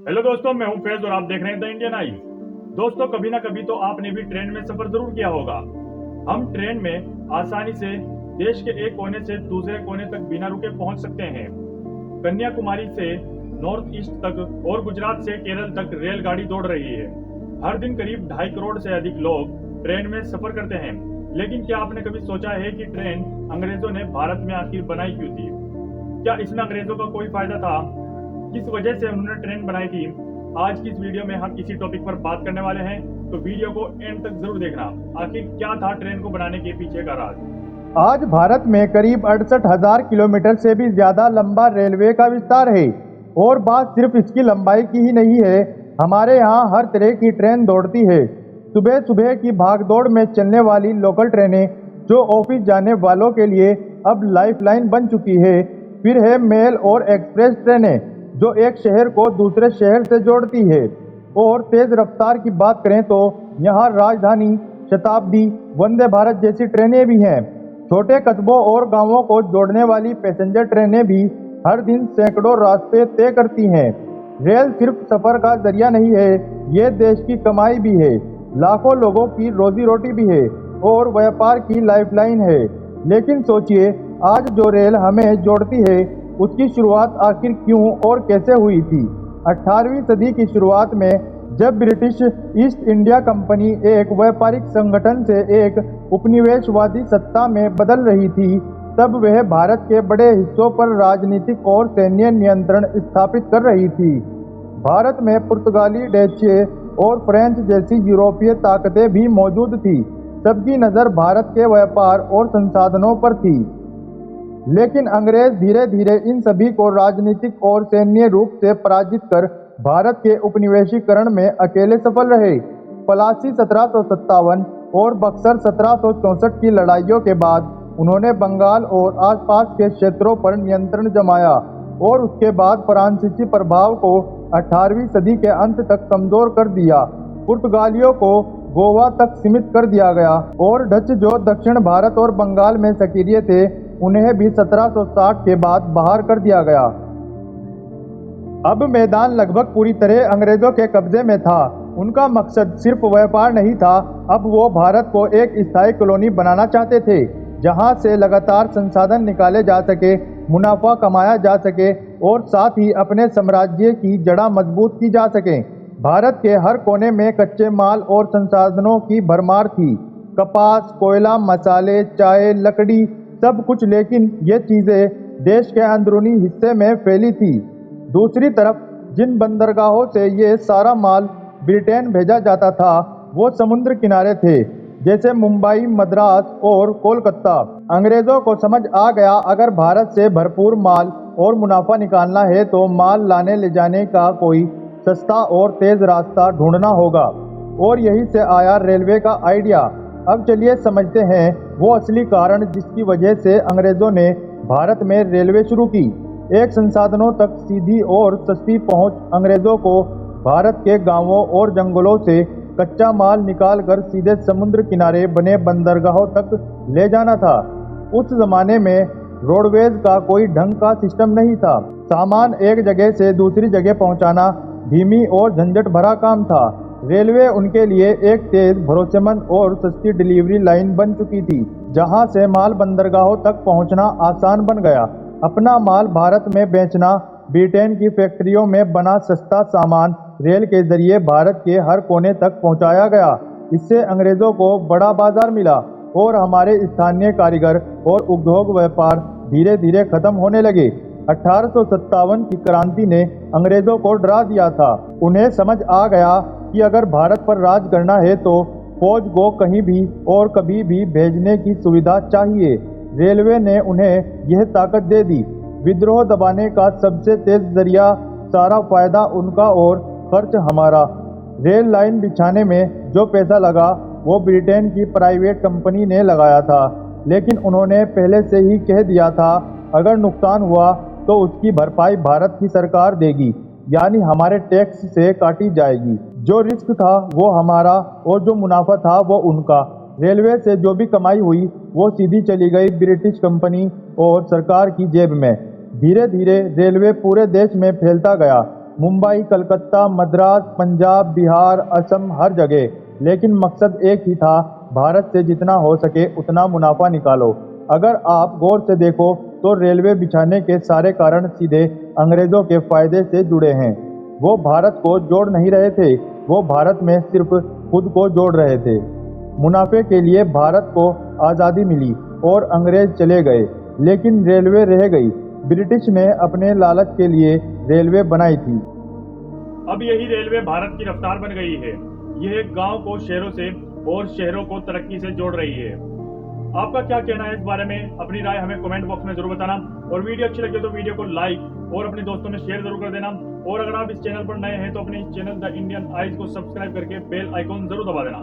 Hello दोस्तों, मैं हूं फैज और आप देख रहे हैं द इंडियन आई। दोस्तों, कभी ना कभी तो आपने भी ट्रेन में सफर जरूर किया होगा। हम ट्रेन में आसानी से देश के एक कोने से दूसरे कोने तक बिना रुके पहुंच सकते हैं। कन्याकुमारी से नॉर्थ ईस्ट तक और गुजरात से केरल तक रेलगाड़ी दौड़ रही है। हर दिन करीब 2.5 करोड़ से अधिक लोग ट्रेन में सफर करते हैं। लेकिन क्या आपने कभी सोचा है कि ट्रेन अंग्रेजों ने भारत में आखिर बनाई क्यों थी? क्या इसमें अंग्रेजों का कोई फायदा था? किस वजह से उन्होंने ट्रेन बनाई थी? आज की इस वीडियो में हम इसी टॉपिक पर बात करने वाले हैं, तो वीडियो को एंड तक जरूर देखना। आखिर क्या था ट्रेन को बनाने के पीछे का राज? आज भारत में करीब 68,000 किलोमीटर से भी ज्यादा लंबा रेलवे का विस्तार है। और बात सिर्फ इसकी लंबाई की ही नहीं है, हमारे यहाँ हर तरह की ट्रेन दौड़ती है। सुबह सुबह की भागदौड़ में चलने वाली लोकल ट्रेनें जो ऑफिस जाने वालों के लिए अब लाइफलाइन बन चुकी है। फिर है मेल और एक्सप्रेस ट्रेनें जो एक शहर को दूसरे शहर से जोड़ती है। और तेज रफ्तार की बात करें तो यहाँ राजधानी, शताब्दी, वंदे भारत जैसी ट्रेनें भी हैं। छोटे कस्बों और गांवों को जोड़ने वाली पैसेंजर ट्रेनें भी हर दिन सैकड़ों रास्ते तय करती हैं। रेल सिर्फ सफर का जरिया नहीं है, ये देश की कमाई भी है, लाखों लोगों की रोजी रोटी भी है और व्यापार की लाइफलाइन है। लेकिन सोचिए, आज जो रेल हमें जोड़ती है उसकी शुरुआत आखिर क्यों और कैसे हुई थी? 18वीं सदी की शुरुआत में जब ब्रिटिश ईस्ट इंडिया कंपनी एक व्यापारिक संगठन से एक उपनिवेशवादी सत्ता में बदल रही थी, तब वह भारत के बड़े हिस्सों पर राजनीतिक और सैन्य नियंत्रण स्थापित कर रही थी। भारत में पुर्तगाली, डच्चे और फ्रेंच जैसी यूरोपीय ताकतें भी मौजूद थी। सबकी नज़र भारत के व्यापार और संसाधनों पर थी। लेकिन अंग्रेज धीरे धीरे इन सभी को राजनीतिक और सैन्य रूप से पराजित कर भारत के उपनिवेशीकरण में अकेले सफल रहे। पलासी 1757 और बक्सर 1764 की लड़ाइयों के बाद उन्होंने बंगाल और आसपास के क्षेत्रों पर नियंत्रण जमाया और उसके बाद फ्रांसीसी प्रभाव को 18वीं सदी के अंत तक कमजोर कर दिया। पुर्तगालियों को गोवा तक सीमित कर दिया गया और डच जो दक्षिण भारत और बंगाल में सक्रिय थे, उन्हें भी 1760 के बाद बाहर कर दिया गया। अब मैदान लगभग पूरी तरह अंग्रेजों के कब्जे में था। उनका मकसद सिर्फ व्यापार नहीं था, अब वो भारत को एक स्थायी कॉलोनी बनाना चाहते थे जहां से लगातार संसाधन निकाले जा सके, मुनाफा कमाया जा सके और साथ ही अपने साम्राज्य की जड़ा मजबूत की जा सके। भारत के हर कोने में कच्चे माल और संसाधनों की भरमार थी, कपास, कोयला, मसाले, चाय, लकड़ी, सब कुछ। लेकिन ये चीजें देश के अंदरूनी हिस्से में फैली थी। दूसरी तरफ जिन बंदरगाहों से ये सारा माल ब्रिटेन भेजा जाता था, वो समुद्र किनारे थे, जैसे मुंबई, मद्रास और कोलकाता। अंग्रेजों को समझ आ गया, अगर भारत से भरपूर माल और मुनाफा निकालना है तो माल लाने ले जाने का कोई सस्ता और तेज रास्ता ढूंढना होगा। और यहीं से आया रेलवे का आइडिया। अब चलिए समझते हैं वो असली कारण जिसकी वजह से अंग्रेजों ने भारत में रेलवे शुरू की। एक, संसाधनों तक सीधी और सस्ती पहुंच। अंग्रेजों को भारत के गांवों और जंगलों से कच्चा माल निकालकर सीधे समुद्र किनारे बने बंदरगाहों तक ले जाना था। उस जमाने में रोडवेज का कोई ढंग का सिस्टम नहीं था। सामान एक जगह से दूसरी जगह पहुंचाना धीमी और झंझट भरा काम था। रेलवे उनके लिए एक तेज, भरोसेमंद और सस्ती डिलीवरी लाइन बन चुकी थी, जहां से माल बंदरगाहों तक पहुंचना आसान बन गया। अपना माल भारत में बेचना, ब्रिटेन की फैक्ट्रियों में बना सस्ता सामान रेल के जरिए भारत के हर कोने तक पहुंचाया गया। इससे अंग्रेजों को बड़ा बाजार मिला और हमारे स्थानीय कारीगर और उद्योग व्यापार धीरे धीरे खत्म होने लगे। 1857 की क्रांति ने अंग्रेजों को डरा दिया था। उन्हें समझ आ गया कि अगर भारत पर राज करना है तो फौज को कहीं भी और कभी भी भेजने की सुविधा चाहिए। रेलवे ने उन्हें यह ताकत दे दी। विद्रोह दबाने का सबसे तेज जरिया, सारा फायदा उनका और खर्च हमारा। रेल लाइन बिछाने में जो पैसा लगा वो ब्रिटेन की प्राइवेट कंपनी ने लगाया था, लेकिन उन्होंने पहले से ही कह दिया था अगर नुकसान हुआ तो उसकी भरपाई भारत की सरकार देगी, यानी हमारे टैक्स से काटी जाएगी। जो रिस्क था वो हमारा और जो मुनाफा था वो उनका। रेलवे से जो भी कमाई हुई वो सीधी चली गई ब्रिटिश कंपनी और सरकार की जेब में। धीरे धीरे रेलवे पूरे देश में फैलता गया। मुंबई, कलकत्ता, मद्रास, पंजाब, बिहार, असम, हर जगह। लेकिन मकसद एक ही था, भारत से जितना हो सके उतना मुनाफा निकालो। अगर आप गौर से देखो तो रेलवे बिछाने के सारे कारण सीधे अंग्रेजों के फायदे से जुड़े हैं। वो भारत को जोड़ नहीं रहे थे, वो भारत में सिर्फ खुद को जोड़ रहे थे। मुनाफे के लिए भारत को आज़ादी मिली और अंग्रेज चले गए, लेकिन रेलवे रह गई। ब्रिटिश ने अपने लालच के लिए रेलवे बनाई थी। अब यही रेलवे भारत की रफ्तार बन गई है। यह गांव को शहरों से और शहरों को तरक्की से जोड़ रही है। आपका क्या कहना है इस बारे में? अपनी राय हमें कमेंट बॉक्स में जरूर बताना, और वीडियो अच्छी लगे तो वीडियो को लाइक और अपने दोस्तों में शेयर जरूर कर देना। और अगर आप इस चैनल पर नए हैं तो अपने इस चैनल द इंडियन आइज को सब्सक्राइब करके बेल आइकॉन जरूर दबा देना।